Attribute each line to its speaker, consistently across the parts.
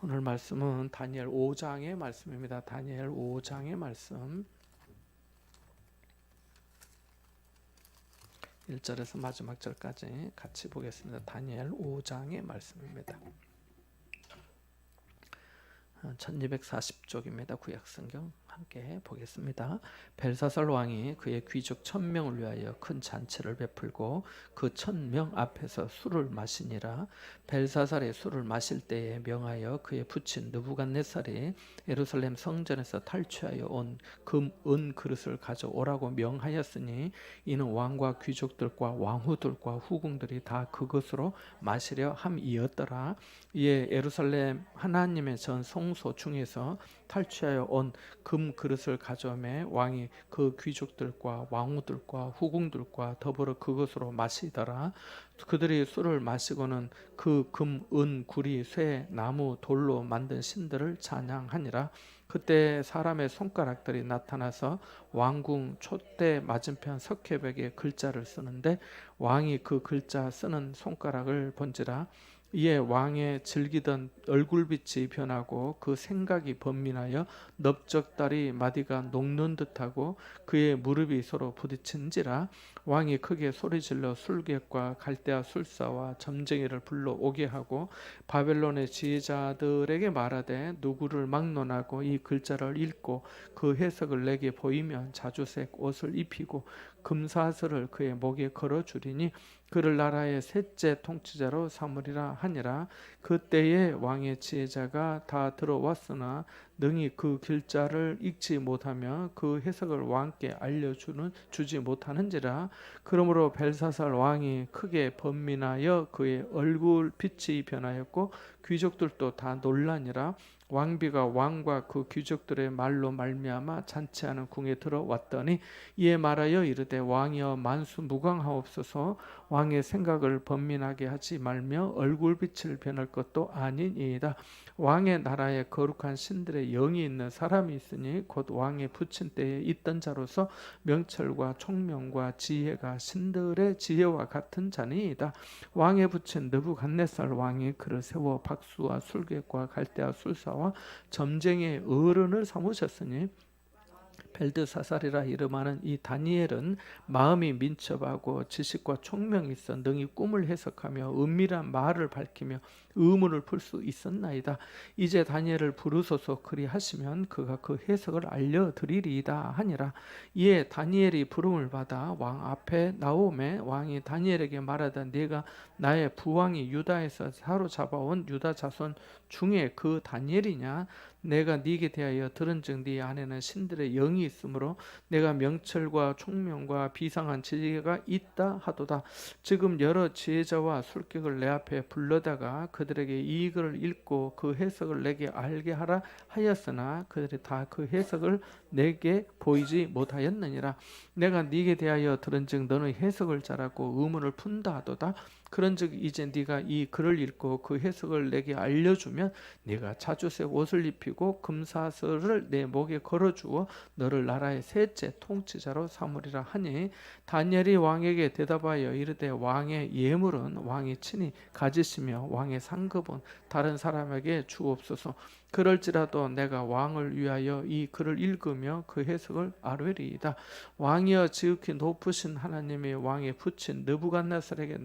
Speaker 1: 오늘 말씀은 다니엘 5장의 말씀입니다. 다니엘 5장의 말씀 1절에서 마지막 절까지 같이 보겠습니다. 다니엘 5장의 말씀입니다. 1240쪽입니다. 구약성경 함께 보겠습니다. 벨사살 왕이 그의 귀족 1000명을 위하여 큰 잔치를 베풀고 그 1000명 앞에서 술을 마시니라. 벨사살이 술을 마실 때에 명하여 그의 부친 느부갓네살이 예루살렘 성전에서 탈취하여 온 금, 은 그릇을 가져오라고 명하였으니 이는 왕과 귀족들과 왕후들과 후궁들이 다 그것으로 마시려 함이었더라. 이에 예루살렘 하나님의 전 성소 중에서 탈취하여 온 금 그릇을 가져오매 왕이 그 귀족들과 왕후들과 후궁들과 더불어 그것으로 마시더라. 그들이 술을 마시고는 그 금, 은, 구리, 쇠, 나무, 돌로 만든 신들을 찬양하니라. 그때 사람의 손가락들이 나타나서 왕궁 촛대 맞은편 석회벽에 글자를 쓰는데 왕이 그 글자 쓰는 손가락을 본지라. 이에 왕의 즐기던 얼굴빛이 변하고 그 생각이 번민하여 넓적다리 마디가 녹는 듯하고 그의 무릎이 서로 부딪힌지라. 왕이 크게 소리질러 술객과 갈대아 술사와 점쟁이를 불러오게 하고 바벨론의 지혜자들에게 말하되 누구를 막론하고 이 글자를 읽고 그 해석을 내게 보이면 자주색 옷을 입히고 금사슬을 그의 목에 걸어주리니 그를 나라의 셋째 통치자로 삼으리라 하니라. 그때에 왕의 지혜자가 다 들어왔으나 능히 그 글자를 읽지 못하며 그 해석을 왕께 주지 못하는지라. 그러므로 벨사살 왕이 크게 번민하여 그의 얼굴 빛이 변하였고 귀족들도 다 놀라니라. 왕비가 왕과 그 귀족들의 말로 말미암아 잔치하는 궁에 들어왔더니 이에 말하여 이르되 왕이여 만수무강하옵소서. 왕의 생각을 번민하게 하지 말며 얼굴빛을 변할 것도 아니니이다. 왕의 나라에 거룩한 신들의 영이 있는 사람이 있으니 곧 왕의 부친 때에 있던 자로서 명철과 총명과 지혜가 신들의 지혜와 같은 자니이다. 왕의 부친 느부갓네살 왕이 그를 세워 박수와 술객과 갈대아 술사와 점쟁이의 어른을 삼으셨으니 벨드사살이라 이름하는 이 다니엘은 마음이 민첩하고 지식과 총명이 있어 능히 꿈을 해석하며 은밀한 말을 밝히며 의문을 풀 수 있었나이다. 이제 다니엘을 부르소서 그리하시면 그가 그 해석을 알려드리리이다 하니라. 이에 다니엘이 부름을 받아 왕 앞에 나오매 왕이 다니엘에게 말하되 네가 나의 부왕이 유다에서 사로잡아온 유다 자손 중에 그 다니엘이냐? 내가 네게 대하여 들은즉 네 안에는 신들의 영이 있으므로 내가 명철과 총명과 비상한 지혜가 있다 하도다. 지금 여러 지혜자와 술객을 내 앞에 불러다가 그들에게 이 글을 읽고 그 해석을 내게 알게 하라 하였으나 그들이 다 그 해석을 내게 보이지 못하였느니라. 내가 네게 대하여 들은즉 너는 해석을 잘하고 의문을 푼다 하도다. 그런즉 이제 네가 이 글을 읽고 그 해석을 내게 알려주면 네가 자주색 옷을 입히고 금사슬을 내 목에 걸어주어 너를 나라의 셋째 통치자로 삼으리라 하니 다니엘이 왕에게 대답하여 이르되 왕의 예물은 왕이 친히 가지시며 왕의 상급은 다른 사람에게 주옵소서. 그럴지라도 내가 왕을 위하여 이 글을 읽으며 그 해석을 아뢰리이다. 왕이여 지극히 높으신 하나님이 왕의 부친 느부갓네살에게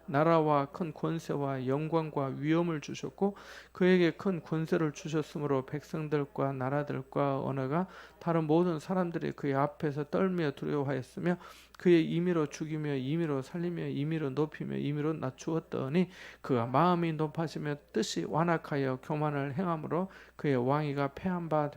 Speaker 1: 나라와 큰 권세와 영광과 위엄을 주셨고 그에게 큰 권세를 주셨으므로 백성들과 나라들과 언어가 다른 모든 사람들이 그의 앞에서 떨며 두려워하였으며 그의 임의로 죽이며 임의로 살리며 임의로 높이며 임의로 낮추었더니 그가 마음이 높아지며 뜻이 완악하여 교만을 행함으로 그의 왕위가 패한 바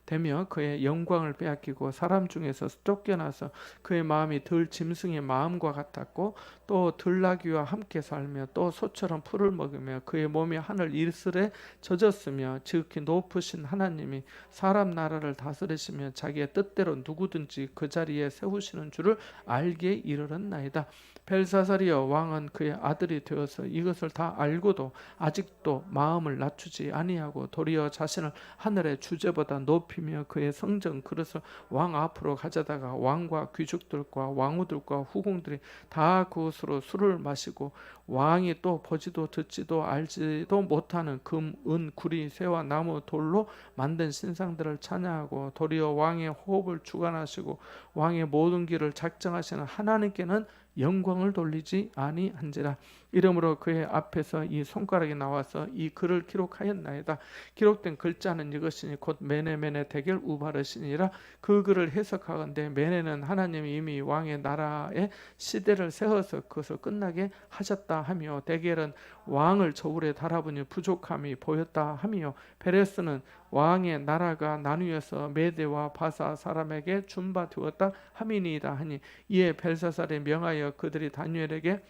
Speaker 1: 되며 그의 영광을 빼앗기고 사람 중에서 쫓겨나서 그의 마음이 들 짐승의 마음과 같았고 또 들나귀와 함께 살며 또 소처럼 풀을 먹으며 그의 몸이 하늘 이슬에 젖었으며 지극히 높으신 하나님이 사람 나라를 다스리시며 자기의 뜻대로 누구든지 그 자리에 세우시는 줄을 알게 이르렀나이다. 벨사살이여 왕은 그의 아들이 되어서 이것을 다 알고도 아직도 마음을 낮추지 아니하고 도리어 자신을 하늘의 주제보다 높이며 그의 성전 그릇을 왕 앞으로 가져다가 왕과 귀족들과 왕후들과 후궁들이 다 그것으로 술을 마시고 왕이 또 보지도 듣지도 알지도 못하는 금, 은, 구리, 새와 나무, 돌로 만든 신상들을 찬양하고 도리어 왕의 호흡을 주관하시고 왕의 모든 길을 작정하시는 하나님께는 영광을 돌리지 아니한지라. 이러므로 그의 앞에서 이 손가락이 나와서 이 글을 기록하였나이다. 기록된 글자는 이것이니 곧 메네메네 대겔 우바르시니라. 그 글을 해석하건대 메네는 하나님이 이미 왕의 나라의 시대를 세워서 그것을 끝나게 하셨다 하며, 대겔은 왕을 저울에 달아보니 부족함이 보였다 하며, 베레스는 왕의 나라가 나누어서 메대와 바사 사람에게 준바되었다 함이니이다 하니, 이에 벨사살이 명하여 그들이 다니엘에게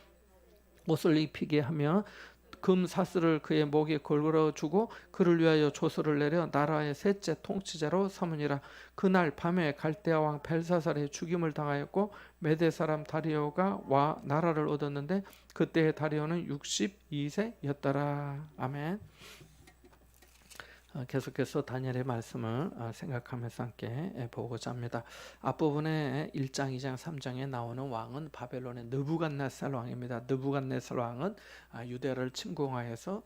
Speaker 1: 옷을 입히게 하며 금 사슬을 그의 목에 걸어 주고 그를 위하여 조서를 내려 나라의 셋째 통치자로 삼으니라. 그날 밤에 갈대아 왕 벨사살의 죽임을 당하였고 메대 사람 다리오가 나라를 얻었는데 그때의 다리오는 62세였더라. 아멘. 계속해서 다니엘의 말씀을 생각하면서 함께 보고자 합니다. 앞부분에 1장, 2장, 3장에 나오는 왕은 바벨론의 느부갓네살 왕입니다. 느부갓네살 왕은 유대를 침공하여서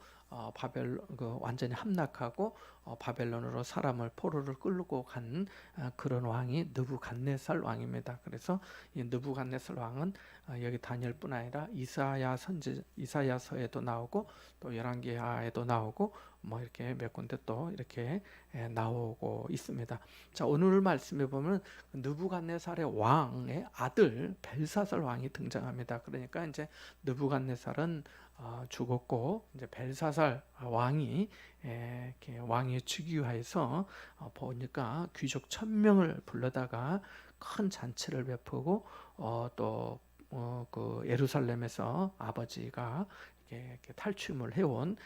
Speaker 1: 완전히 함락하고 바벨론으로 사람을 포로를 끌고 간 그런 왕이 느부갓네살 왕입니다. 그래서 이 느부갓네살 왕은 여기 다니엘뿐 아니라 이사야서에도 나오고 또 열왕기하에도 나오고 뭐 이렇게 몇 군데 또 이렇게 나오고 있습니다. 자, 오늘 말씀에 보면 느부갓네살의 왕의 아들 벨사살 왕이 등장합니다. 그러니까 이제 느부갓네살은 죽었고 이제 벨사살 왕이 이렇게 왕의 즉위하여서 보니까 귀족 1000명을 불러다가 큰 잔치를 베푸고 그 예루살렘에서 아버지가 이렇게 탈취물 해온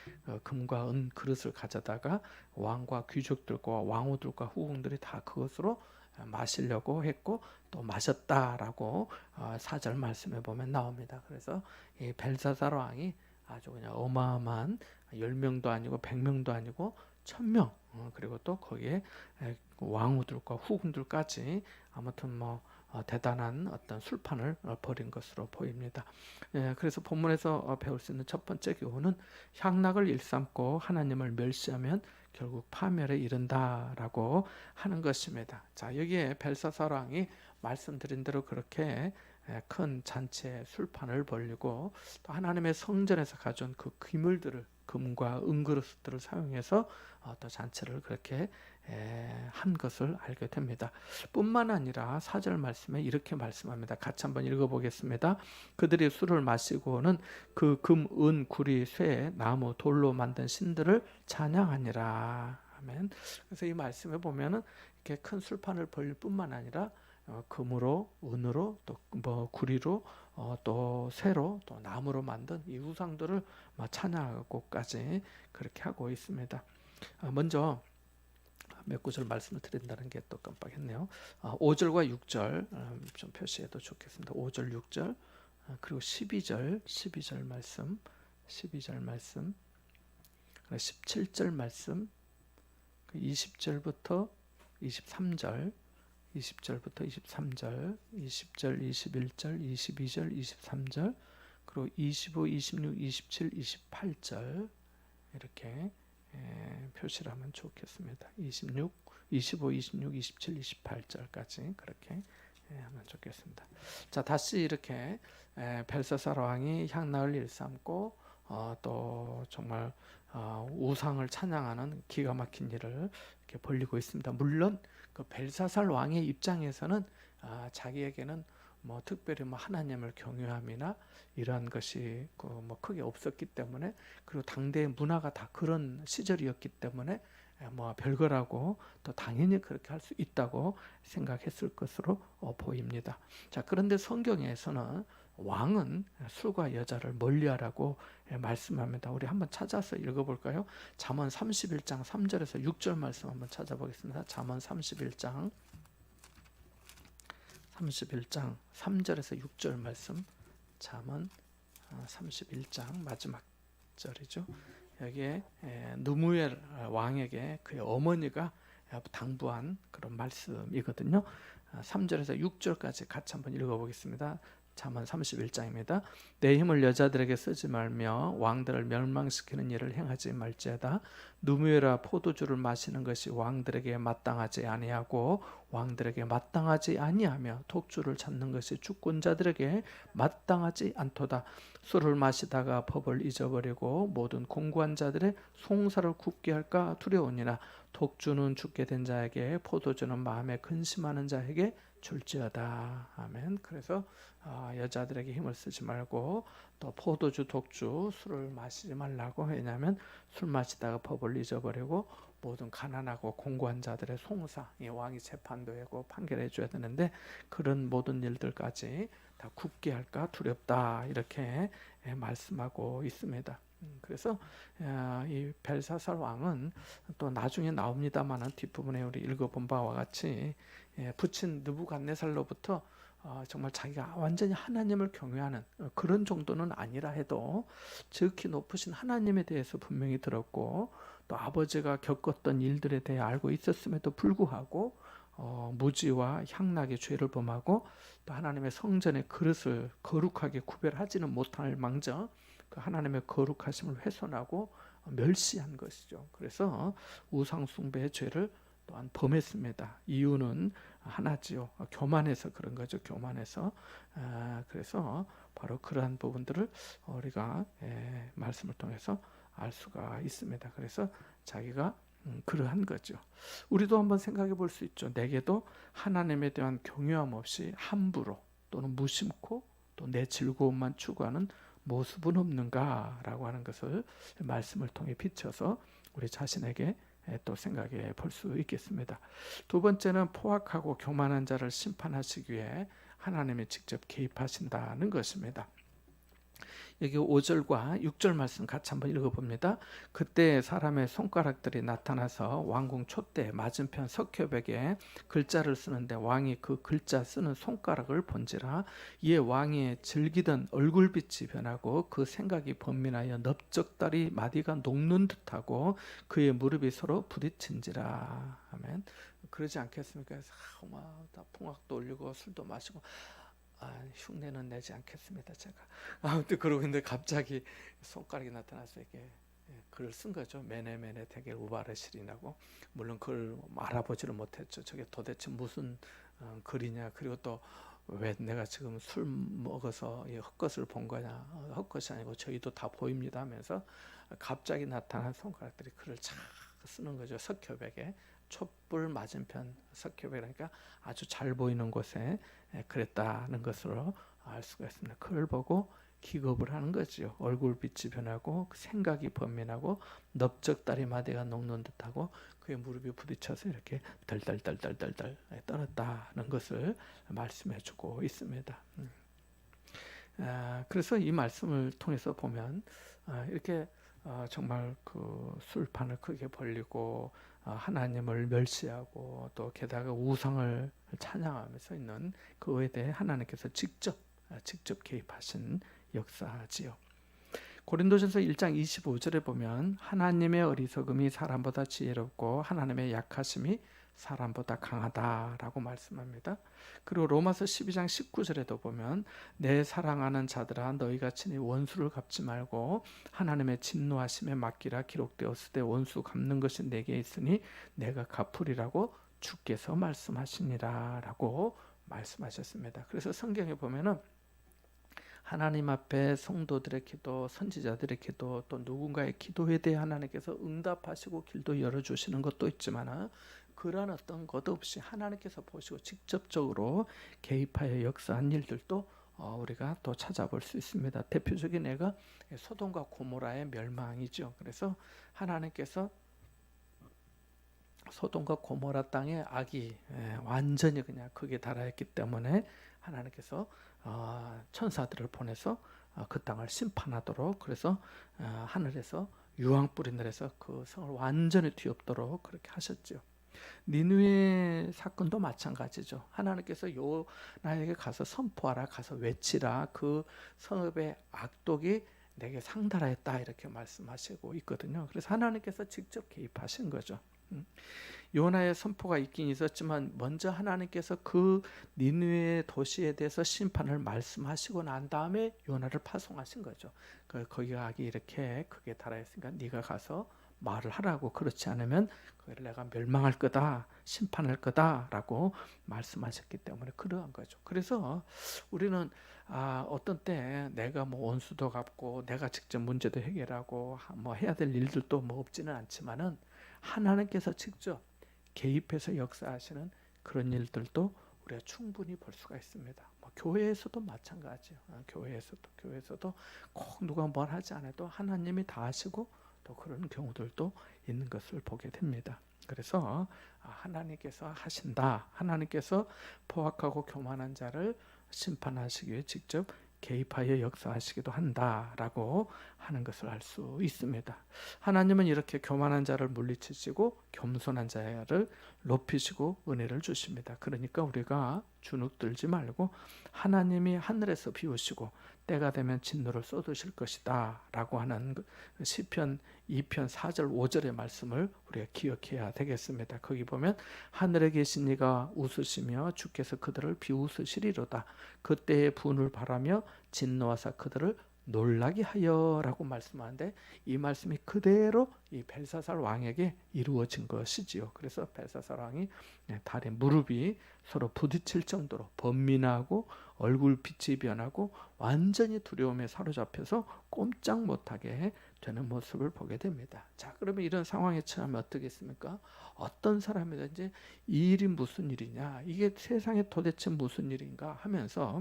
Speaker 1: 금과 은 그릇을 가져다가 왕과 귀족들과 왕후들과 후궁들이 다 그것으로 마시려고 했고 또 마셨다라고 4절 말씀에 보면 나옵니다. 그래서 이 벨사살 왕이 아주 그냥 어마어마한 10명도 아니고 100명도 아니고 1000명 그리고 또 거기에 왕후들과 후궁들까지 아무튼 뭐 대단한 어떤 술판을 벌인 것으로 보입니다. 그래서 본문에서 배울 수 있는 첫 번째 교훈은 향락을 일삼고 하나님을 멸시하면 결국 파멸에 이른다라고 하는 것입니다. 자, 여기에 벨사살 왕이 말씀드린 대로 그렇게 큰 잔치에 술판을 벌리고 또 하나님의 성전에서 가져온 그 기물들을 금과 은그릇들을 사용해서 또 잔치를 그렇게 한 것을 알게 됩니다. 뿐만 아니라 4절 말씀에 이렇게 말씀합니다. 같이 한번 읽어보겠습니다. 그들이 술을 마시고는 그 금, 은, 구리, 쇠, 나무, 돌로 만든 신들을 찬양하니라. 아멘. 그래서 이 말씀에 보면은 이렇게 큰 술판을 벌릴 뿐만 아니라 금으로, 은으로, 또 뭐 구리로, 또 쇠로, 또 나무로 만든 이 우상들을 찬양하고까지 그렇게 하고 있습니다. 먼저 몇 구절 말씀을 드린다는 게 또 깜빡했네요. 5절과 6절 좀 표시해도 좋겠습니다. 5절, 6절 그리고 12절 말씀, 12절 말씀, 17절 말씀, 20절부터 23절, 20절부터 23절, 20절, 21절, 22절, 23절, 그리고 25, 26, 27, 28절 이렇게 표시를 하면 좋겠습니다. 25, 26, 27, 28절까지 그렇게 하면 좋겠습니다. 자, 다시 이렇게 벨사살 왕이 향락을 일삼고 또 정말 우상을 찬양하는 기가 막힌 일을 이렇게 벌리고 있습니다. 물론 그 벨사살 왕의 입장에서는 자기에게는 뭐 특별히 뭐 하나님을 경외함이나 이러한 것이 뭐 크게 없었기 때문에, 그리고 당대의 문화가 다 그런 시절이었기 때문에 뭐 별거라고 또 당연히 그렇게 할 수 있다고 생각했을 것으로 보입니다. 자, 그런데 성경에서는 왕은 술과 여자를 멀리하라고 말씀합니다. 우리 한번 찾아서 읽어볼까요? 잠언 31장 3절에서 6절 말씀 한번 찾아보겠습니다. 잠언 31장 3절에서 6절 말씀 잠언 31장 마지막 절이죠. 여기에 느무엘 왕에게 그의 어머니가 당부한 그런 말씀이거든요. 3절에서 6절까지 같이 한번 읽어보겠습니다. 잠언 31장입니다. 내 힘을 여자들에게 쓰지 말며 왕들을 멸망시키는 일을 행하지 말지어다. 누무엘아, 포도주를 마시는 것이 왕들에게 마땅하지 아니하고 왕들에게 마땅하지 아니하며 독주를 찾는 것이 주권자들에게 마땅하지 않도다. 술을 마시다가 법을 잊어버리고 모든 공고한 자들의 송사를 굽게 할까 두려우니라. 독주는 죽게 된 자에게, 포도주는 마음에 근심하는 자에게 줄지어다. 아멘. 그래서 여자들에게 힘을 쓰지 말고 또 포도주, 독주, 술을 마시지 말라고. 왜냐하면 술 마시다가 법을 잊어버리고 모든 가난하고 공고한 자들의 송사, 이 왕이 재판도하고 판결해 줘야 되는데 그런 모든 일들까지 다 굳게 할까 두렵다, 이렇게 말씀하고 있습니다. 그래서 이 벨사살 왕은 또 나중에 나옵니다만 뒷부분에 우리 읽어본 바와 같이 부친 느부갓네살로부터 정말 자기가 완전히 하나님을 경외하는 그런 정도는 아니라 해도 지극히 높으신 하나님에 대해서 분명히 들었고 또 아버지가 겪었던 일들에 대해 알고 있었음에도 불구하고 무지와 향락의 죄를 범하고 또 하나님의 성전의 그릇을 거룩하게 구별하지는 못할 망정 그 하나님의 거룩하심을 훼손하고 멸시한 것이죠. 그래서 우상숭배의 죄를 또한 범했습니다. 이유는 하나지요. 교만해서 그런 거죠. 교만해서. 그래서 바로 그러한 부분들을 우리가 말씀을 통해서 알 수가 있습니다. 그래서 자기가 그러한 거죠. 우리도 한번 생각해 볼 수 있죠. 내게도 하나님에 대한 경외함 없이 함부로 또는 무심코 또 내 즐거움만 추구하는 모습은 없는가라고 하는 것을 말씀을 통해 비춰서 우리 자신에게 또 생각해 볼 수 있겠습니다. 두 번째는 포악하고 교만한 자를 심판하시기 위해 하나님이 직접 개입하신다는 것입니다. 여기 5절과 6절 말씀 같이 한번 읽어봅니다. 그때 사람의 손가락들이 나타나서 왕궁 촛대 맞은편 석회벽에 글자를 쓰는데 왕이 그 글자 쓰는 손가락을 본지라. 이에 왕이 즐기던 얼굴빛이 변하고 그 생각이 번민하여 넓적다리 마디가 녹는 듯하고 그의 무릎이 서로 부딪힌지라. 아멘. 그러지 않겠습니까? 풍악도 올리고 술도 마시고 흉내는 내지 않겠습니다. 제가 아무튼 그러고 있는데 갑자기 손가락이 나타나서 이렇게 글을 쓴 거죠. 메네메네 되게 우바르시리라고. 물론 그걸 알아보지를 못했죠. 저게 도대체 무슨 글이냐. 그리고 또 왜 내가 지금 술 먹어서 헛것을 본 거냐. 헛것이 아니고 저희도 다 보입니다 하면서 갑자기 나타난 손가락들이 글을 착 쓰는 거죠. 석회벽에. 촛불 맞은편 석회벽이니까 아주 잘 보이는 곳에 그랬다는 것으로 알 수가 있습니다. 그걸 보고 기겁을 하는 거죠. 얼굴빛이 변하고 생각이 번민하고 넓적다리 마디가 녹는 듯하고 그의 무릎이 부딪혀서 이렇게 덜덜덜덜덜덜 떨었다는 것을 말씀해주고 있습니다. 그래서 이 말씀을 통해서 보면 이렇게 정말 그 술판을 크게 벌리고 하나님을 멸시하고 또 게다가 우상을 찬양하면서 있는 그에 대해 하나님께서 직접 개입하신 역사지요. 고린도전서 1장 25절에 보면 하나님의 어리석음이 사람보다 지혜롭고 하나님의 약하심이 사람보다 강하다라고 말씀합니다. 그리고 로마서 12장 19절에도 보면 내 사랑하는 자들아 너희가 친히 원수를 갚지 말고 하나님의 진노하심에 맡기라. 기록되었으되 원수 갚는 것이 내게 있으니 내가 갚으리라고 주께서 말씀하시니라 라고 말씀하셨습니다. 그래서 성경에 보면은 하나님 앞에 성도들의 기도, 선지자들의 기도, 또 누군가의 기도에 대해 하나님께서 응답하시고 길도 열어주시는 것도 있지만 그런 어떤 것 없이 하나님께서 보시고 직접적으로 개입하여 역사한 일들도 우리가 또 찾아볼 수 있습니다. 대표적인 예가 소돔과 고모라의 멸망이죠. 그래서 하나님께서 소돔과 고모라 땅에 악이 완전히 그냥 극에 달하였기 때문에 하나님께서 천사들을 보내서 그 땅을 심판하도록, 그래서 하늘에서 유황불이 내려서 그 성을 완전히 뒤엎도록 그렇게 하셨죠. 니느웨 사건도 마찬가지죠. 하나님께서 요나에게 가서 선포하라, 가서 외치라, 그 성읍의 악독이 내게 상달하였다 이렇게 말씀하시고 있거든요. 그래서 하나님께서 직접 개입하신 거죠. 요나의 선포가 있긴 있었지만 먼저 하나님께서 그 니느웨 도시에 대해서 심판을 말씀하시고 난 다음에 요나를 파송하신 거죠. 거기가 악이 이렇게 크게 달하였으니까 네가 가서 말을 하라고, 그렇지 않으면 그를 내가 멸망할 거다, 심판할 거다라고 말씀하셨기 때문에 그러한 거죠. 그래서 우리는 어떤 때 내가 뭐 원수도 갚고 내가 직접 문제도 해결하고 뭐 해야 될 일들도 뭐 없지는 않지만은 하나님께서 직접 개입해서 역사하시는 그런 일들도 우리가 충분히 볼 수가 있습니다. 뭐 교회에서도 마찬가지예요. 교회에서도 꼭 누가 뭘 하지 않아도 하나님이 다 하시고 또 그런 경우들도 있는 것을 보게 됩니다. 그래서 하나님께서 하신다. 하나님께서 포악하고 교만한 자를 심판하시기 위해 직접 개입하여 역사하시기도 한다라고 하는 것을 알 수 있습니다. 하나님은 이렇게 교만한 자를 물리치시고 겸손한 자를 높이시고 은혜를 주십니다. 그러니까 우리가 주눅들지 말고 하나님이 하늘에서 비우시고 때가 되면 진노를 쏟으실 것이다 라고 하는 시편 2편 4절 5절의 말씀을 우리가 기억해야 되겠습니다. 거기 보면 하늘에 계신 이가 웃으시며 주께서 그들을 비웃으시리로다. 그때의 분을 바라며 진노하사 그들을 놀라게 하여 라고 말씀하는데, 이 말씀이 그대로 이 벨사살 왕에게 이루어진 것이지요. 그래서 벨사살 왕이 달에 무릎이 서로 부딪힐 정도로 번민하고 얼굴빛이 변하고 완전히 두려움에 사로잡혀서 꼼짝 못하게 되는 모습을 보게 됩니다. 자, 그러면 이런 상황에 처하면 어떻겠습니까? 어떤 사람이든지 이 일이 무슨 일이냐, 이게 세상에 도대체 무슨 일인가 하면서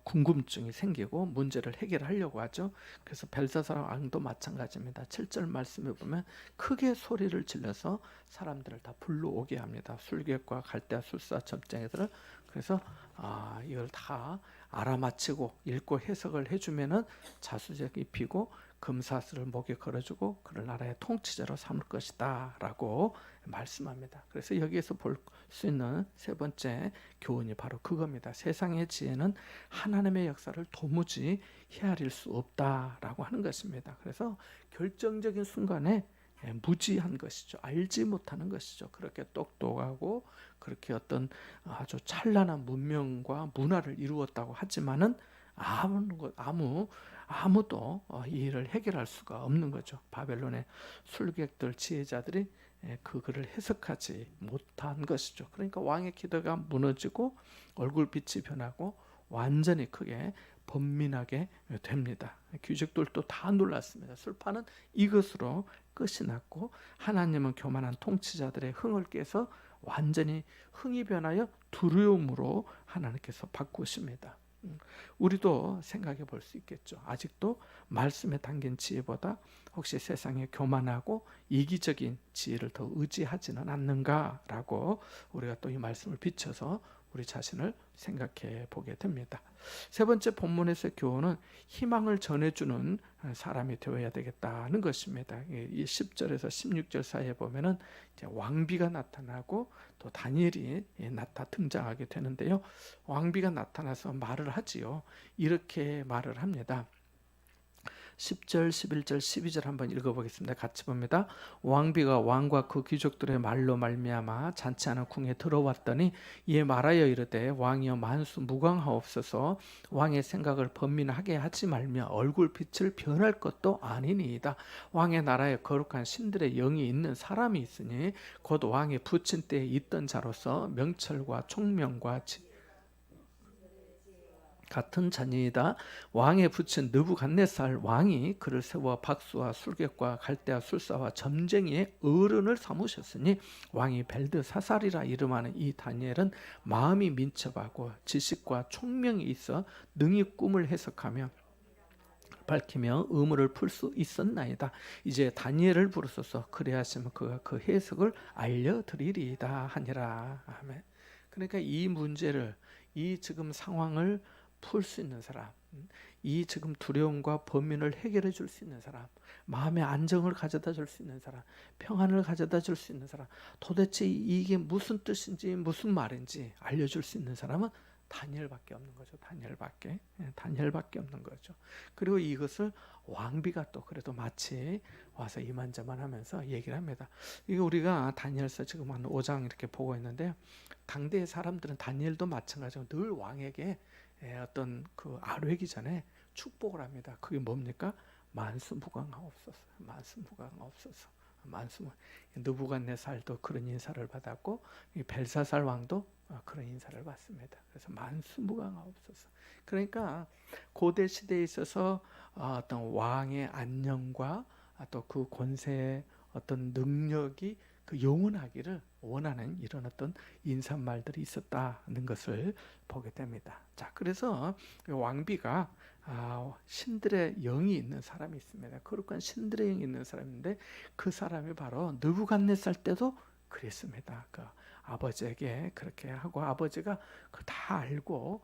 Speaker 1: 궁금증이 생기고 문제를 해결하려고 하죠. 그래서 벨사살 왕도 마찬가지입니다. 7절 말씀에 보면 크게 소리를 질러서 사람들을 다 불러오게 합니다. 술객과 갈대아 술사 점쟁이들을. 그래서 이걸 다 알아맞히고 읽고 해석을 해주면은 자수색 입히고 금사슬을 목에 걸어주고 그를 나라의 통치자로 삼을 것이다 라고 말씀합니다. 그래서 여기에서 볼 수 있는 세 번째 교훈이 바로 그겁니다. 세상의 지혜는 하나님의 역사를 도무지 헤아릴 수 없다라고 하는 것입니다. 그래서 결정적인 순간에 무지한 것이죠. 알지 못하는 것이죠. 그렇게 똑똑하고 그렇게 어떤 아주 찬란한 문명과 문화를 이루었다고 하지만은 아무도 이 일을 해결할 수가 없는 거죠. 바벨론의 술객들, 지혜자들이 그 글을 해석하지 못한 것이죠. 그러니까 왕의 기도가 무너지고 얼굴빛이 변하고 완전히 크게 번민하게 됩니다. 귀족들도 다 놀랐습니다. 술판은 이것으로 끝이 났고 하나님은 교만한 통치자들의 흥을 깨서 완전히 흥이 변하여 두려움으로 하나님께서 바꾸십니다. 우리도 생각해 볼 수 있겠죠. 아직도 말씀에 담긴 지혜보다 혹시 세상에 교만하고 이기적인 지혜를 더 의지하지는 않는가라고 우리가 또 이 말씀을 비춰서 우리 자신을 생각해 보게 됩니다. 세 번째 본문에서의 교훈은 희망을 전해주는 사람이 되어야 되겠다는 것입니다. 이 10절에서 16절 사이에 보면은 이제 왕비가 나타나고 또 다니엘이 등장하게 되는데요. 왕비가 나타나서 말을 하지요. 이렇게 말을 합니다. 10절, 11절, 12절 한번 읽어보겠습니다. 같이 봅니다. 왕비가 왕과 그 귀족들의 말로 말미암아 잔치하는 궁에 들어왔더니 이에 말하여 이르되 왕이여 만수 무강하옵소서. 왕의 생각을 번민하게 하지 말며 얼굴빛을 변할 것도 아니니이다. 왕의 나라에 거룩한 신들의 영이 있는 사람이 있으니 곧 왕의 부친 때에 있던 자로서 명철과 총명과 같은 자니이다. 왕의 부친 느부갓네살 왕이 그를 세워 박수와 술객과 갈대아 술사와 점쟁이의 어른을 삼으셨으니 왕이 벨드사살이라 이름하는 이 다니엘은 마음이 민첩하고 지식과 총명이 있어 능히 꿈을 해석하며 밝히며 의문을 풀 수 있었나이다. 이제 다니엘을 부르소서. 그리하시면 그가 그 해석을 알려드리리이다 하니라. 아멘. 그러니까 이 문제를, 이 지금 상황을 풀 수 있는 사람, 이 지금 두려움과 범민을 해결해 줄 수 있는 사람, 마음의 안정을 가져다 줄 수 있는 사람, 평안을 가져다 줄 수 있는 사람, 도대체 이게 무슨 뜻인지 무슨 말인지 알려줄 수 있는 사람은 다니엘밖에 없는 거죠. 다니엘밖에 없는 거죠. 그리고 이것을 왕비가 또 그래도 마치 와서 이만저만하면서 얘기를 합니다. 이게 우리가 다니엘서 지금 한 5장 이렇게 보고 있는데, 당대의 사람들은 다니엘도 마찬가지로 늘 왕에게 어떤 그 아뢰기 전에 축복을 합니다. 그게 뭡니까? 만수무강하옵소서. 느부갓네살도 그런 인사를 받았고, 이 벨사살 왕도 그런 인사를 받습니다. 그래서 만수무강하옵소서. 그러니까 고대 시대에 있어서 어떤 왕의 안녕과 또 그 권세의 어떤 능력이 그 영원하기를 원하는 이런 어떤 인사말들이 있었다는 것을 보게 됩니다. 자, 그래서 왕비가 신들의 영이 있는 사람이 있습니다. 거룩한 신들의 영이 있는 사람인데, 그 사람이 바로 느부갓네살 때도 그랬습니다. 그 아버지에게 그렇게 하고, 아버지가 그 다 알고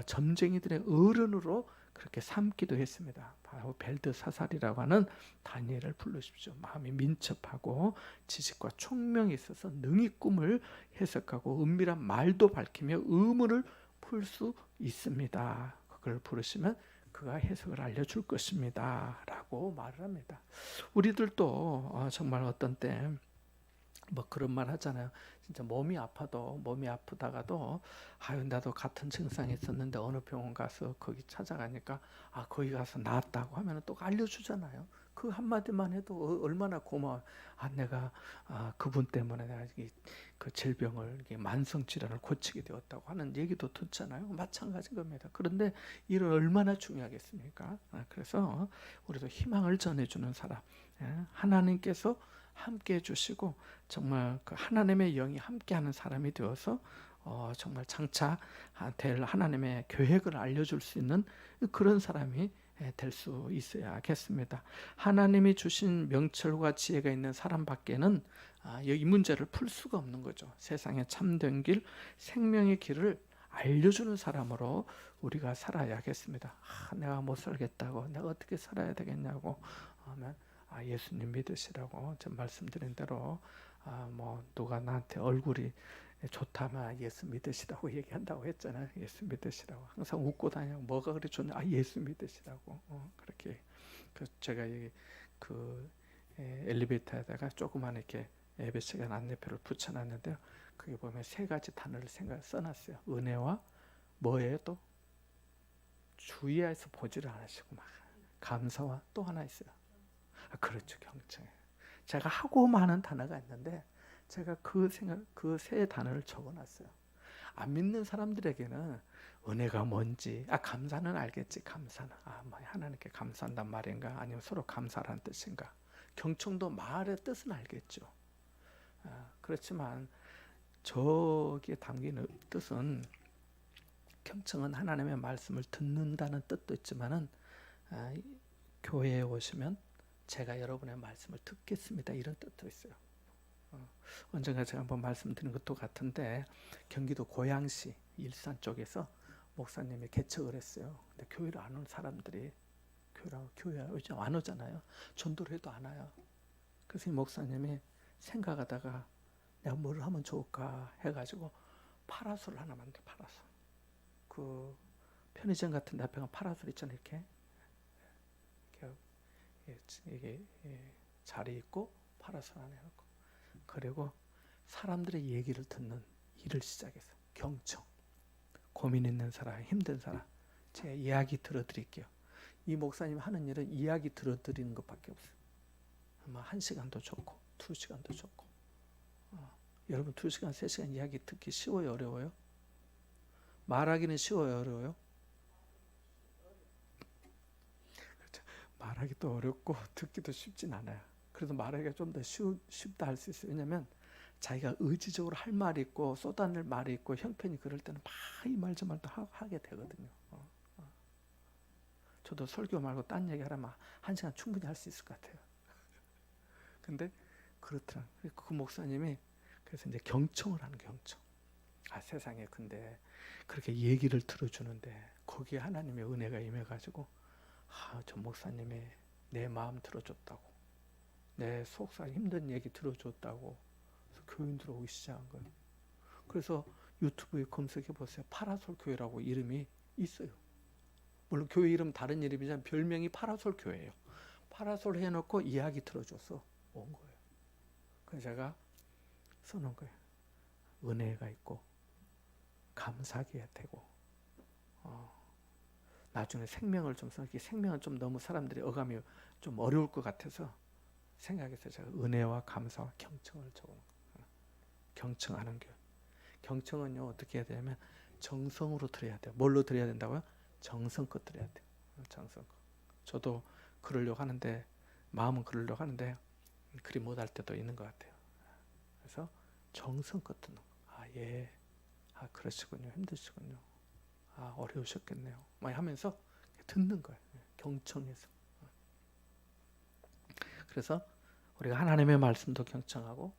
Speaker 1: 점쟁이들의 어른으로 그렇게 삼기도 했습니다. 바로 벨드사살이라고 하는 다니엘을 부르십시오. 마음이 민첩하고 지식과 총명이 있어서 능히 꿈을 해석하고 은밀한 말도 밝히며 의문을 풀 수 있습니다. 그걸 부르시면 그가 해석을 알려줄 것입니다. 라고 말을 합니다. 우리들도 정말 어떤 때 뭐 그런 말 하잖아요. 진짜 몸이 아프다가도 아유 나도 같은 증상이 있었는데 어느 병원 가서 거기 찾아가니까 거기 가서 나았다고 하면 또 알려주잖아요. 그 한마디만 해도 얼마나 고마워. 내가 그분 때문에 내가 그 질병을 만성 질환을 고치게 되었다고 하는 얘기도 듣잖아요. 마찬가지인 겁니다. 그런데 이를 얼마나 중요하겠습니까? 그래서 우리도 희망을 전해주는 사람, 하나님께서 함께 해주시고 정말 그 하나님의 영이 함께하는 사람이 되어서 정말 장차 될 하나님의 계획을 알려줄 수 있는 그런 사람이 될 수 있어야겠습니다. 하나님이 주신 명철과 지혜가 있는 사람밖에는 이 문제를 풀 수가 없는 거죠. 세상의 참된 길, 생명의 길을 알려주는 사람으로 우리가 살아야겠습니다. 내가 못 살겠다고, 내가 어떻게 살아야 되겠냐고 하면 예수님 믿으시라고, 전 말씀드린 대로 뭐 누가 나한테 얼굴이 좋다면 예수 믿으시라고 얘기한다고 했잖아요. 예수 믿으시라고 항상 웃고 다녀. 뭐가 그리 좋냐? 예수 믿으시라고. 그렇게 제가 그 엘리베이터에다가 조그만 이렇게 예배 시간 안내표를 붙여놨는데요. 거기 보면 세 가지 단어를 써놨어요. 은혜와 뭐예요? 또 주의해서 보지를 않으시고 막 감사와 또 하나 있어요. 그렇죠, 경청. 제가 하고 많은 단어가 있는데 제가 그 세 단어를 적어놨어요. 안 믿는 사람들에게는 은혜가 뭔지, 감사는 알겠지. 감사는 뭐 하나님께 감사한단 말인가, 아니면 서로 감사라는 뜻인가. 경청도 말의 뜻은 알겠죠. 그렇지만 저기에 담긴 뜻은, 경청은 하나님의 말씀을 듣는다는 뜻도 있지만은 교회에 오시면 제가 여러분의 말씀을 듣겠습니다, 이런 뜻도 있어요. 언젠가 제가 한번 말씀드린 것도 같은데, 경기도 고양시 일산 쪽에서 목사님이 개척을 했어요. 근데 교회를 안 온 사람들이 교회 요즘 안 오잖아요. 전도를 해도 안 와요. 그래서 이 목사님이 생각하다가 내가 뭘 하면 좋을까 해가지고 파라솔 하나 만들어. 파라솔. 그 편의점 같은 데 앞에 파라솔 있잖아요. 이게 자리 있고 파라솔 안에 놓고, 그리고 사람들의 얘기를 듣는 일을 시작했어요. 경청. 고민 있는 사람, 힘든 사람, 제 이야기 들어드릴게요. 이 목사님 하는 일은 이야기 들어드리는 것밖에 없어요. 아마 1시간도 좋고 2시간도 좋고. 여러분 2시간, 3시간 이야기 듣기 쉬워요, 어려워요? 말하기는 쉬워요, 어려워요? 그렇죠. 말하기도 어렵고 듣기도 쉽진 않아요. 그래도 말하기가 좀 더 쉽다 할 수 있어요. 왜냐하면 자기가 의지적으로 할 말이 있고 쏟아낼 말이 있고 형편이 그럴 때는 막 이 말 저 말도 하게 되거든요. 저도 설교 말고 딴 얘기 하려면 1시간 충분히 할 수 있을 것 같아요. 근데 그렇더라. 그 목사님이 그래서 이제 경청을 하는, 경청. 세상에 근데 그렇게 얘기를 들어주는데 거기에 하나님의 은혜가 임해가지고 저 목사님이 내 마음 들어줬다고, 내 속상 힘든 얘기 들어줬다고, 그래서 교인들 오기 시작한 거예요. 그래서 유튜브에 검색해 보세요. 파라솔 교회라고 이름이 있어요. 물론 교회 이름 다른 이름이지만 별명이 파라솔 교회예요. 파라솔 해놓고 이야기 들어줘서 온 거예요. 그래서 제가 써놓은 거예요. 은혜가 있고 감사하게 되고 나중에 생명을 좀 써. 생명은 좀 너무 사람들이 어감이 좀 어려울 것 같아서 생각해서 제가 은혜와 감사와 경청을 적어놓은 거예요. 경청하는 교회. 경청은요 어떻게 해야 되냐면 정성으로 드려야 돼요. 뭘로 드려야 된다고요? 정성껏 드려야 돼요. 정성껏. 저도 그러려고 하는데 마음은 그러려고 하는데 그리 못할 때도 있는 것 같아요. 그래서 정성껏 듣는 거. 예. 그러시군요. 힘드시군요. 어려우셨겠네요. 막 하면서 듣는 거예요. 경청해서. 그래서 우리가 하나님의 말씀도 경청하고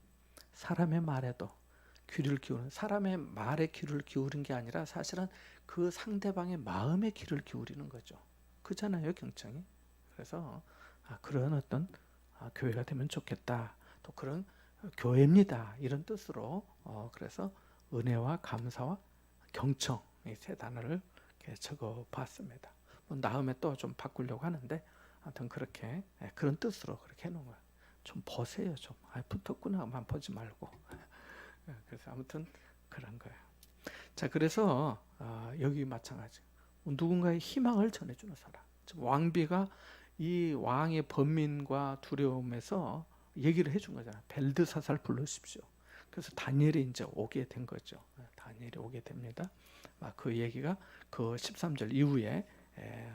Speaker 1: 사람의 말에도 귀를 기울이는, 사람의 말에 귀를 기울인 게 아니라 사실은 그 상대방의 마음에 귀를 기울이는 거죠. 그잖아요, 경청이. 그래서 그런 어떤 교회가 되면 좋겠다. 또 그런 교회입니다. 이런 뜻으로 그래서 은혜와 감사와 경청 이 세 단어를 이렇게 적어봤습니다. 다음에 또 좀 바꾸려고 하는데 하여튼 그렇게 그런 뜻으로 그렇게 해놓은 거예요. 좀 보세요. 좀 붙었구나만 보지 말고. 그래서 아무튼 그런 거예요. 자, 그래서 여기 마찬가지. 누군가의 희망을 전해주는 사람. 왕비가 이 왕의 번민과 두려움에서 얘기를 해준 거잖아요. 벨드사살 부르십시오. 그래서 다니엘이 이제 오게 된 거죠. 다니엘이 오게 됩니다. 그 얘기가 그 13절 이후에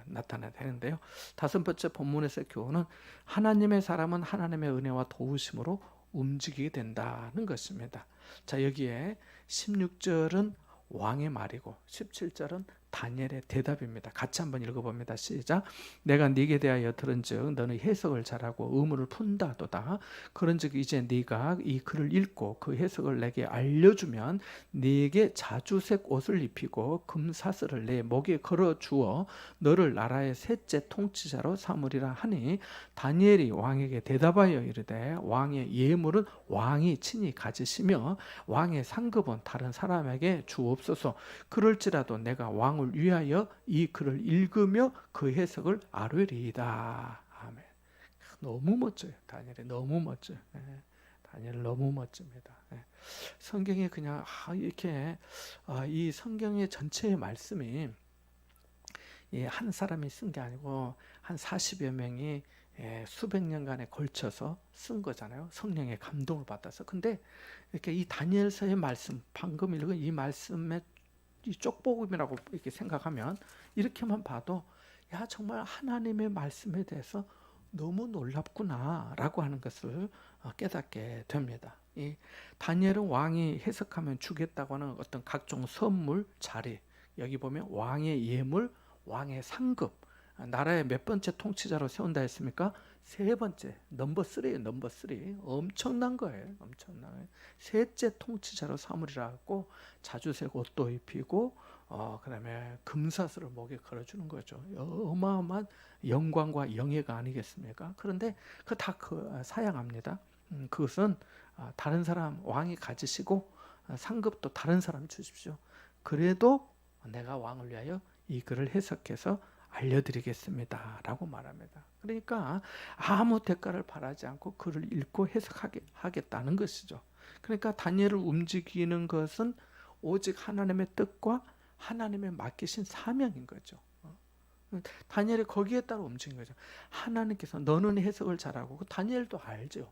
Speaker 1: 나타나야 되는데요. 다섯 번째 본문에서의 교훈은 하나님의 사람은 하나님의 은혜와 도우심으로 움직이게 된다는 것입니다. 자, 여기에 16절은 왕의 말이고 17절은 다니엘의 대답입니다. 같이 한번 읽어봅니다. 시작. 내가 네게 대하여 들은즉 너는 해석을 잘하고 의문을 푼다도다. 그런즉 이제 네가 이 글을 읽고 그 해석을 내게 알려주면 네게 자주색 옷을 입히고 금사슬을 내 목에 걸어 주어 너를 나라의 셋째 통치자로 삼으리라 하니 다니엘이 왕에게 대답하여 이르되 왕의 예물은 왕이 친히 가지시며 왕의 상급은 다른 사람에게 주옵소서. 그럴지라도 내가 왕을 위하여 이 글을 읽으며 그 해석을 아뢰리이다. 아멘. 너무 멋져요. 다니엘이 너무 멋져요. 다니엘 너무 멋집니다. 성경이 그냥 이렇게 이 성경의 전체의 말씀이 한 사람이 쓴 게 아니고 한 40여 명이 수백 년간에 걸쳐서 쓴 거잖아요. 성령의 감동을 받아서. 근데 이렇게 이 다니엘서의 말씀, 방금 읽은 이 말씀의 이 쪽복음이라고 이렇게 생각하면 이렇게만 봐도 정말 하나님의 말씀에 대해서 너무 놀랍구나라고 하는 것을 깨닫게 됩니다. 이 다니엘은 왕이 해석하면 주겠다고 하는 어떤 각종 선물, 자리, 여기 보면 왕의 예물, 왕의 상급, 나라의 몇 번째 통치자로 세운다 했습니까? 세 번째, 넘버 3예요. 넘버 3. 엄청난 거예요. 엄청난 거예요. 셋째 통치자로 삼으리라 하고 자주색 옷도 입히고 그다음에 금사슬을 목에 걸어주는 거죠. 어마어마한 영광과 영예가 아니겠습니까? 그런데 그 다 사양합니다. 그것은 다른 사람 왕이 가지시고 상급도 다른 사람 주십시오. 그래도 내가 왕을 위하여 이 글을 해석해서 알려드리겠습니다 라고 말합니다. 그러니까 아무 대가를 바라지 않고 글을 읽고 해석하겠다는 것이죠. 그러니까 다니엘을 움직이는 것은 오직 하나님의 뜻과 하나님의 맡기신 사명인 거죠. 다니엘이 거기에 따라 움직인 거죠. 하나님께서 너는 해석을 잘하고 다니엘도 알죠.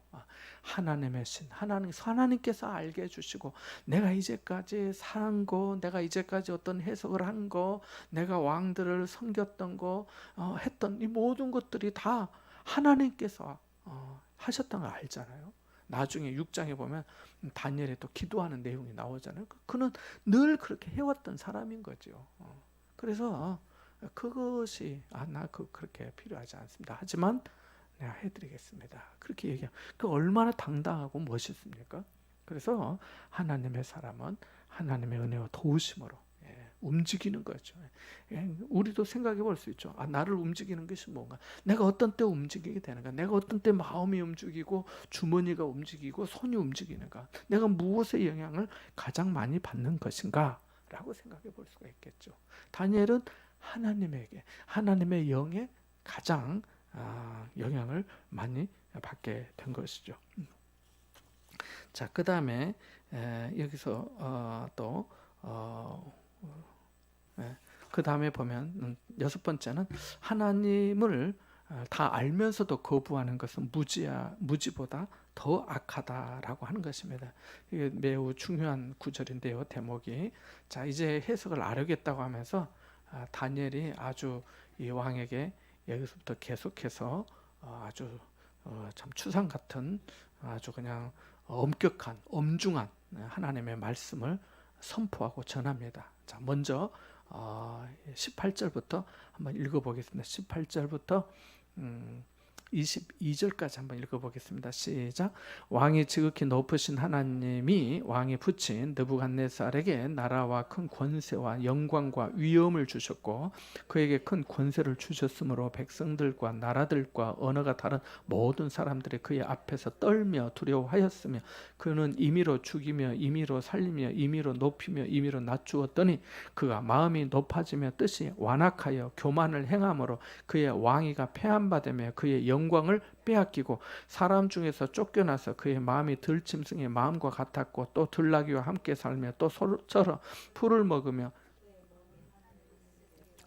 Speaker 1: 하나님의 신, 하나님께서 알게 해주시고 내가 이제까지 산 거, 내가 이제까지 어떤 해석을 한 거, 내가 왕들을 섬겼던 거, 했던 이 모든 것들이 다 하나님께서 하셨던 걸 알잖아요. 나중에 6장에 보면 다니엘이 또 기도하는 내용이 나오잖아요. 그는 늘 그렇게 해왔던 사람인 거죠. 그래서 그것이 그렇게 필요하지 않습니다. 하지만 내가 해드리겠습니다. 그렇게 얘기하면 얼마나 당당하고 멋있습니까? 그래서 하나님의 사람은 하나님의 은혜와 도우심으로 움직이는 거죠. 우리도 생각해 볼 수 있죠. 나를 움직이는 것이 뭔가? 내가 어떤 때 움직이게 되는가? 내가 어떤 때 마음이 움직이고 주머니가 움직이고 손이 움직이는가? 내가 무엇의 영향을 가장 많이 받는 것인가? 라고 생각해 볼 수가 있겠죠. 다니엘은 하나님의 영에 가장 영향을 많이 받게 된 것이죠. 자, 그 다음에 여기서 그 다음에 보면 여섯 번째는 하나님을 다 알면서도 거부하는 것은 무지보다 더 악하다라고 하는 것입니다. 이게 매우 중요한 구절인데요, 대목이. 자, 이제 해석을 알겠다고 하면서 다니엘이 아주 이 왕에게 여기서부터 계속해서 아주 참 추상 같은 아주 그냥 엄격한 엄중한 하나님의 말씀을 선포하고 전합니다. 자, 먼저 18절부터 한번 읽어보겠습니다. 18절부터 22절까지 한번 읽어보겠습니다. 시작. 왕이 지극히 높으신 하나님이 왕이 붙인 느부갓네살에게 나라와 큰 권세와 영광과 위엄을 주셨고 그에게 큰 권세를 주셨으므로 백성들과 나라들과 언어가 다른 모든 사람들이 그의 앞에서 떨며 두려워하였으며 그는 임의로 죽이며 임의로 살리며 임의로 높이며 임의로 낮추었더니 그가 마음이 높아지며 뜻이 완악하여 교만을 행함으로 그의 왕위가 폐한받으며 그의 영광을 빼앗기고 사람 중에서 쫓겨나서 그의 마음이 들짐승의 마음과 같았고 또 들나귀와 함께 살며 또 소처럼 풀을 먹으며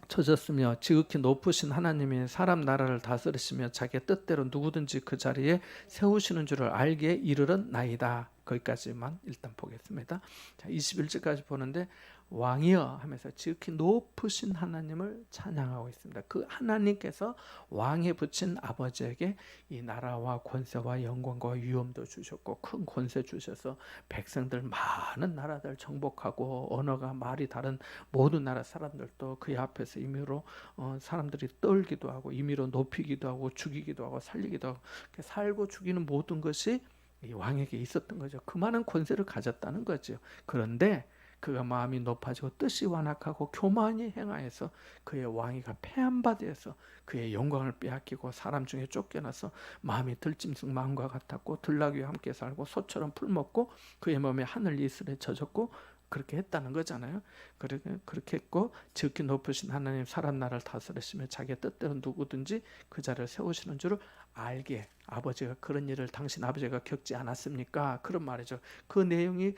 Speaker 1: 젖었으며 지극히 높으신 하나님이 사람 나라를 다스리시며 자기의 뜻대로 누구든지 그 자리에 세우시는 줄을 알게 이르렀나이다. 거기까지만 일단 보겠습니다. 자, 21절까지 보는데 왕이여 하면서 지극히 높으신 하나님을 찬양하고 있습니다. 그 하나님께서 왕에 붙인 아버지에게 이 나라와 권세와 영광과 위엄도 주셨고 큰 권세 주셔서 백성들 많은 나라들 정복하고 언어가 말이 다른 모든 나라 사람들도 그의 앞에서 임의로 사람들이 떨기도 하고 임의로 높이기도 하고 죽이기도 하고 살리기도 하고 살고 죽이는 모든 것이 이 왕에게 있었던 거죠. 그 많은 권세를 가졌다는 거죠. 그런데 그가 마음이 높아지고 뜻이 완악하고 교만이 행하여서 그의 왕위가 폐한받아서 그의 영광을 빼앗기고 사람 중에 쫓겨나서 마음이 들짐승 마음과 같았고 들나귀와 함께 살고 소처럼 풀먹고 그의 몸에 하늘 이슬에 젖었고 그렇게 했다는 거잖아요. 그렇게 했고 지극히 높으신 하나님 사람 나라를 다스리시며 자기의 뜻대로 누구든지 그 자를 세우시는 줄을 알게 아버지가 그런 일을 당신 아버지가 겪지 않았습니까? 그런 말이죠. 그 내용이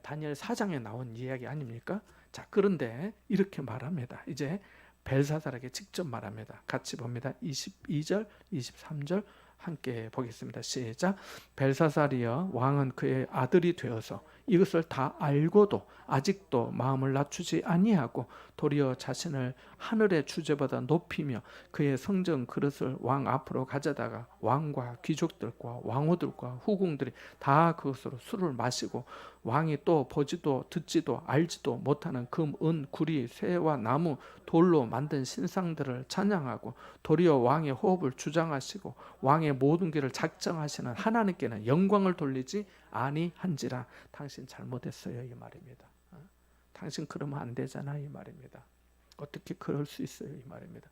Speaker 1: 다니엘 4장에 나온 이야기 아닙니까? 자, 그런데 이렇게 말합니다. 이제 벨사살에게 직접 말합니다. 같이 봅니다. 22절, 23절 함께 보겠습니다. 시작. 벨사살이여 왕은 그의 아들이 되어서 이것을 다 알고도 아직도 마음을 낮추지 아니하고 도리어 자신을 하늘의 주제보다 높이며 그의 성전 그릇을 왕 앞으로 가져다가 왕과 귀족들과 왕후들과 후궁들이 다 그것으로 술을 마시고 왕이 또 보지도 듣지도 알지도 못하는 금, 은, 구리, 쇠와 나무, 돌로 만든 신상들을 찬양하고 도리어 왕의 호흡을 주장하시고 왕의 모든 길을 작정하시는 하나님께는 영광을 돌리지 아니한지라. 당신 잘못했어요 이 말입니다. 당신 그러면 안 되잖아 이 말입니다. 어떻게 그럴 수 있어요 이 말입니다.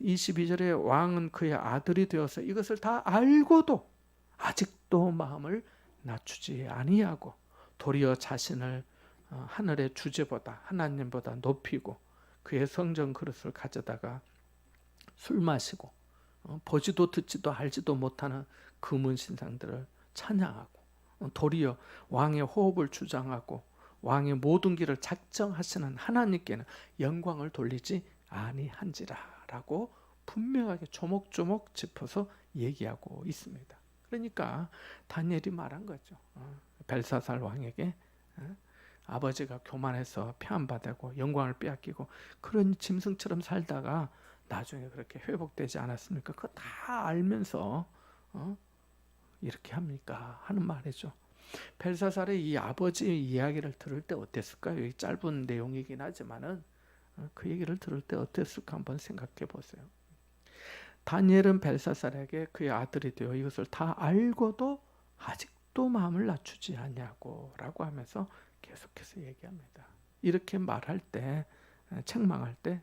Speaker 1: 22절에 왕은 그의 아들이 되어서 이것을 다 알고도 아직도 마음을 낮추지 아니하고 도리어 자신을 하늘의 주제보다 하나님보다 높이고 그의 성전 그릇을 가져다가 술 마시고 보지도 듣지도 알지도 못하는 금은 신상들을 찬양하고 도리어 왕의 호흡을 주장하고 왕의 모든 길을 작정하시는 하나님께는 영광을 돌리지 아니한지라라고 분명하게 조목조목 짚어서 얘기하고 있습니다. 그러니까 다니엘이 말한 거죠. 벨사살 왕에게 아버지가 교만해서 폐한받고 영광을 빼앗기고 그런 짐승처럼 살다가 나중에 그렇게 회복되지 않았습니까? 그거 다 알면서 이렇게 합니까? 하는 말이죠. 벨사살의 이 아버지의 이야기를 들을 때 어땠을까요? 이 짧은 내용이긴 하지만은 그 얘기를 들을 때 어땠을까 한번 생각해 보세요. 다니엘은 벨사살에게 그의 아들이 되어 이것을 다 알고도 아직도 마음을 낮추지 않냐고 라고 하면서 계속해서 얘기합니다. 이렇게 말할 때 책망할 때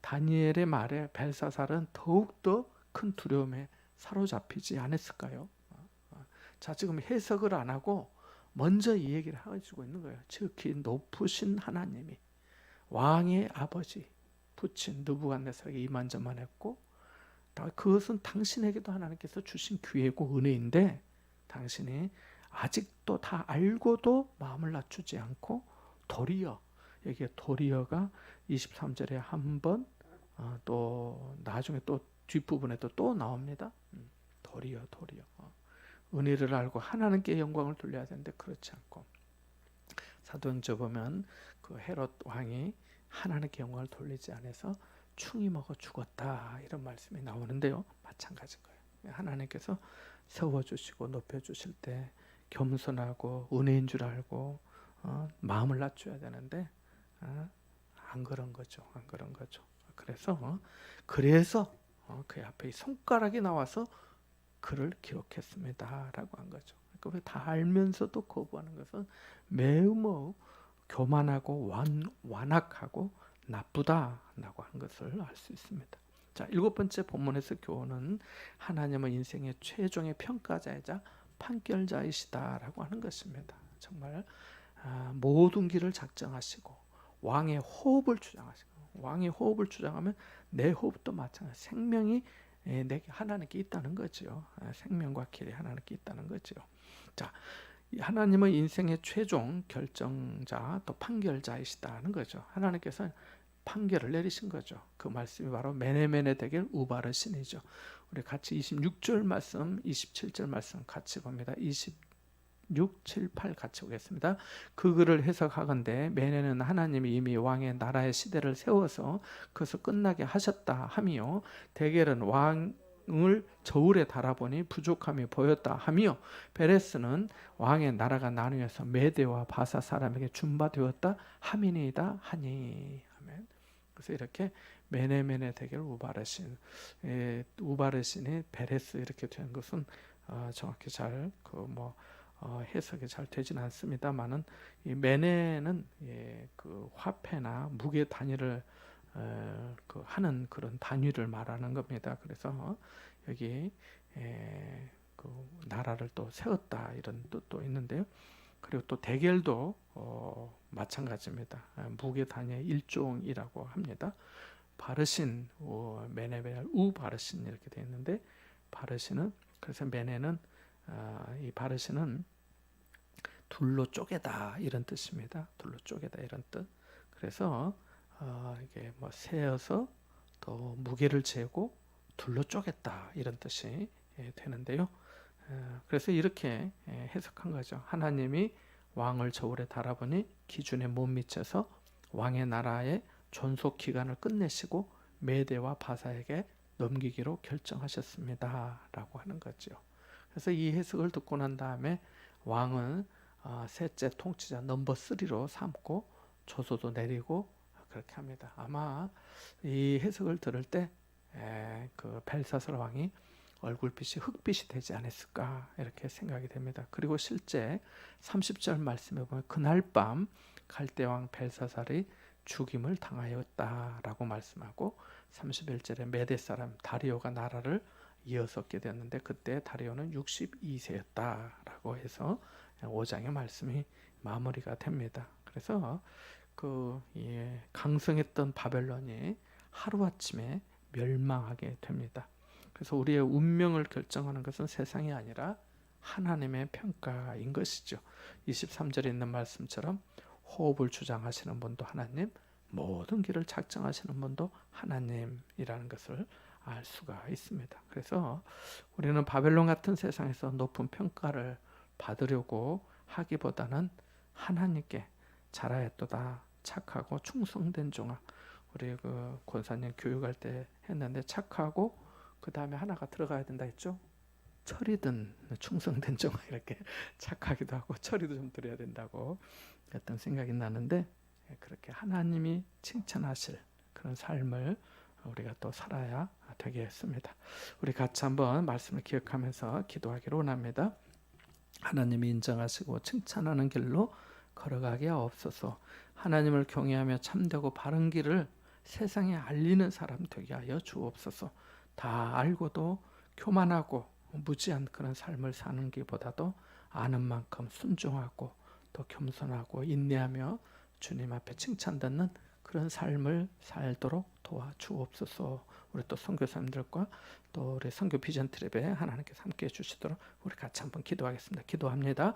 Speaker 1: 다니엘의 말에 벨사살은 더욱더 큰 두려움에 사로잡히지 않았을까요? 자, 지금 해석을 안 하고 먼저 이 얘기를 해주고 있는 거예요. 즉히 높으신 하나님이 왕의 아버지 부친 느부갓네살에게 이만저만했고, 그것은 당신에게도 하나님께서 주신 기회고 은혜인데 당신이 아직도 다 알고도 마음을 낮추지 않고 도리어, 여기에 도리어가 23절에 한번 또 나중에 또 뒷부분에도 또 나옵니다. 도리어. 은혜를 알고 하나님께 영광을 돌려야 되는데 그렇지 않고, 사도행전 보면 그 헤롯 왕이 하나님께 영광을 돌리지 않아서 충이 먹어 죽었다, 이런 말씀이 나오는데요. 마찬가지인 거예요. 하나님께서 세워주시고 높여주실 때 겸손하고 은혜인 줄 알고 마음을 낮춰야 되는데 안 그런 거죠. 그래서 그 앞에 손가락이 나와서 그를 기록했습니다 라고 한 거죠. 그러니까 다 알면서도 거부하는 것은 매우 교만하고 완악하고 나쁘다라고 한 것을 알 수 있습니다. 자, 7번째 본문에서 교훈은 하나님은 인생의 최종의 평가자이자 판결자이시다라고 하는 것입니다. 정말 모든 길을 작정하시고 왕의 호흡을 주장하면 내 호흡도 마찬가지. 생명이 내게 하나님께 있다는 거죠. 생명과 길이 하나님께 있다는 거죠. 자, 하나님은 인생의 최종 결정자 또 판결자이시다는 거죠. 하나님께서 판결을 내리신 거죠. 그 말씀이 바로 메네메네 데겔 우바르신이죠. 우리 같이 26절 말씀, 27절 말씀 같이 봅니다. 26, 7, 8 같이 보겠습니다. 그 글을 해석하건대 메네는 하나님이 이미 왕의 나라의 시대를 세워서 그것을 끝나게 하셨다 하며, 데겔은 왕을 저울에 달아보니 부족함이 보였다 하며, 베레스는 왕의 나라가 나누어서 메대와 바사 사람에게 준바되었다 함이니이다 하니. 아멘. 그래서 이렇게 메네메네 데겔 우바르신이 베레스 이렇게 된 것은 정확히 잘 해석이 잘 되지는 않습니다만은, 이 메네는 그 화폐나 무게 단위를 하는 그런 단위를 말하는 겁니다. 그래서 여기 그 나라를 또 세웠다 이런 뜻도 있는데요. 그리고 또 데겔도 마찬가지입니다. 무게 단위의 일종이라고 합니다. 바르신, 메네벨 우바르신 이렇게 되어 있는데, 바르신은, 그래서 메네는 이 바르신은 둘로 쪼개다 이런 뜻입니다. 둘로 쪼개다 이런 뜻. 그래서 이게 세어서 또 무게를 재고 둘로 쪼갰다 이런 뜻이 되는데요. 그래서 이렇게 해석한 거죠. 하나님이 왕을 저울에 달아보니 기준에 못 미쳐서 왕의 나라의 존속 기간을 끝내시고 메대와 바사에게 넘기기로 결정하셨습니다 라고 하는 거죠. 그래서 이 해석을 듣고 난 다음에 왕은 셋째 통치자 넘버 3로 삼고 조소도 내리고 그렇게 합니다. 아마 이 해석을 들을 때 그 벨사살 왕이 얼굴빛이 흑빛이 되지 않았을까 이렇게 생각이 됩니다. 그리고 실제 30절 말씀에 보면 그날 밤 갈대왕 벨사살이 죽임을 당하였다라고 말씀하고, 31절에 메대 사람 다리오가 나라를 이어섰게 되었는데 그때 다리오는 62세였다라고 해서 5장의 말씀이 마무리가 됩니다. 그래서 강성했던 바벨론이 하루아침에 멸망하게 됩니다. 그래서 우리의 운명을 결정하는 것은 세상이 아니라 하나님의 평가인 것이죠. 23절에 있는 말씀처럼 호흡을 주장하시는 분도 하나님, 모든 길을 작정하시는 분도 하나님이라는 것을 알 수가 있습니다. 그래서 우리는 바벨론 같은 세상에서 높은 평가를 받으려고 하기보다는 하나님께 잘하였도다 착하고 충성된 종아, 우리 그 권사님 교육할 때 했는데 착하고 그 다음에 하나가 들어가야 된다 했죠. 철이든 충성된 종아, 이렇게 착하기도 하고 철이도 좀 들어야 된다고 했던 생각이 나는데, 그렇게 하나님이 칭찬하실 그런 삶을 우리가 또 살아야 되겠습니다. 우리 같이 한번 말씀을 기억하면서 기도하기를 원합니다. 하나님이 인정하시고 칭찬하는 길로 걸어가게 하옵소서. 하나님을 경외하며 참되고 바른 길을 세상에 알리는 사람 되게 하여 주옵소서. 다 알고도 교만하고 무지한 그런 삶을 사는 것보다도 아는 만큼 순종하고 또 겸손하고 인내하며 주님 앞에 칭찬 듣는 그런 삶을 살도록 도와주옵소서. 우리 또 선교사님들과 또 우리 선교 비전 트립에 하나님께서 함께 해주시도록 우리 같이 한번 기도하겠습니다. 기도합니다.